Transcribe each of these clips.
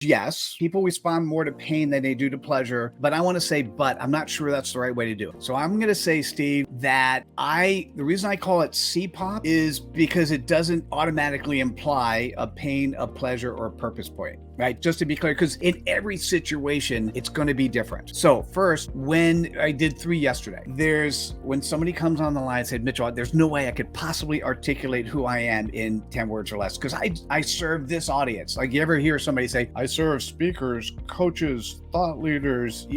Yes, people respond more to pain than they do to pleasure, but I want to say, but I'm not sure that's the right way to do it. So I'm going to say, Steve, that the reason I call it CPOP is because it doesn't automatically imply a pain, a pleasure, or a purpose point, right? Just to be clear, because in every situation, it's going to be different. So first, when I did 3 yesterday, when somebody comes on the line and said, Mitchell, there's no way I could possibly articulate who I am in 10 words or less, because I serve this audience. Like, you ever hear somebody say, I serve speakers, coaches, thought leaders,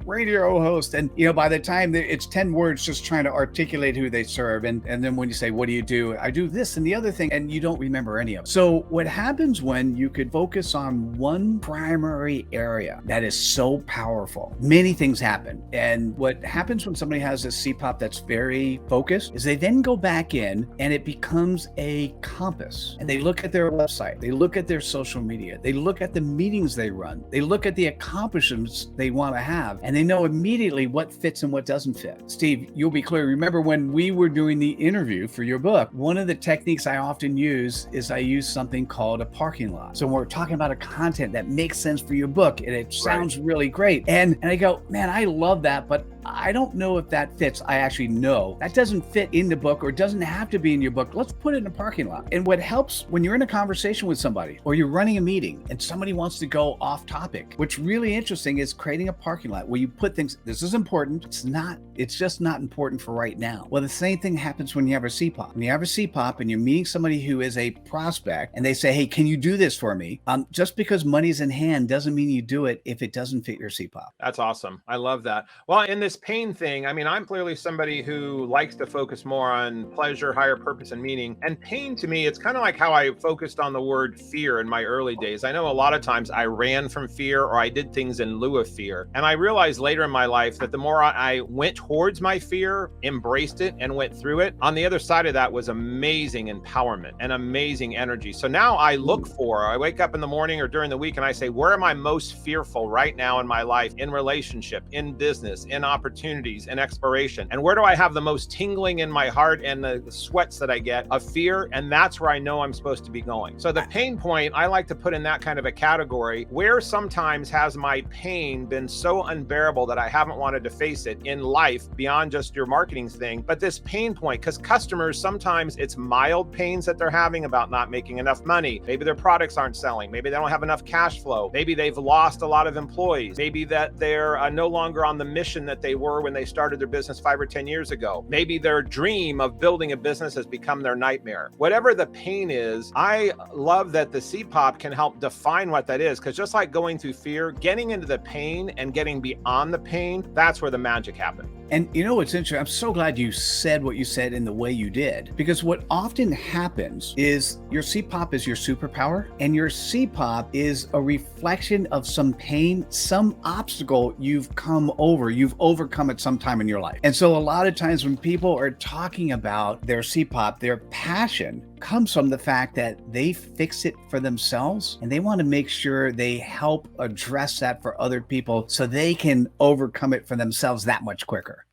radio hosts. And, by the time it's 10 words just trying to articulate who they serve. And then when you say, what do you do? I do this and the other thing, and you don't remember any of it. So what happens when you could focus on one primary area that is so powerful? Many things happen. And what happens when somebody has a CPOP that's very focused is they then go back in and it becomes a compass. And they look at their website, they look at their social media, they look at the meetings they run, they look at the accomplishments they want to have, and they know immediately what fits and what doesn't fit. Steve, you'll be clear. Remember when we were doing the interview for your book, one of the techniques I often use is I use something called a parking lot. So when we're talking about a content that makes sense for your book and it sounds really great. And I go, man, I love that, but I don't know if that fits. I actually know that doesn't fit in the book or doesn't have to be in your book. Let's put it in a parking lot. And what helps when you're in a conversation with somebody or you're running a meeting and somebody wants to go off topic, what's really interesting is creating a parking lot where you put things, this is important. It's just not important for right now. Well, the same thing happens when you have a CPOP. When you have a CPOP and you're meeting somebody who is a prospect and they say, hey, can you do this for me? Just because money's in hand doesn't mean you do it if it doesn't fit your CPOP. That's awesome. I love that. Well, in this pain thing, I'm clearly somebody who likes to focus more on pleasure, higher purpose, and meaning. And pain to me, it's kind of like how I focused on the word fear in my early days. I know a lot of times I ran from fear or I did things in lieu of fear. And I realized later in my life that the more I went towards my fear, embraced it, and went through it, on the other side of that was amazing empowerment and amazing energy. So now I wake up in the morning or during the week and I say, where am I most fearful right now in my life, in relationship, in business, in opportunities, in exploration? And where do I have the most tingling in my heart and the sweats that I get of fear? And that's where I know I'm supposed to be going. So the pain point, I like to put in that kind of a category. Where sometimes has my pain been so unbearable that I haven't wanted to face it in life beyond just your marketing thing? But this pain point, because customers, sometimes it's mild pains that they're having about not making enough money. Maybe their products aren't selling. Maybe they don't have enough cash flow. Maybe they've lost a lot of employees. Maybe that they're no longer on the mission that they were when they started their business 5 or 10 years ago. Maybe their dream of building a business has become their nightmare. Whatever the pain is, I love that the CPOP can help define what that is, because just like going through fear, getting into the pain and getting beyond the pain, that's where the magic happens. And what's interesting, I'm so glad you said what you said in the way you did, because what often happens is your CPOP is your superpower, and your CPOP is a reflection of some pain, some obstacle you've overcome at some time in your life. And so a lot of times when people are talking about their CPOP, their passion comes from the fact that they fix it for themselves and they want to make sure they help address that for other people so they can overcome it for themselves that much quicker.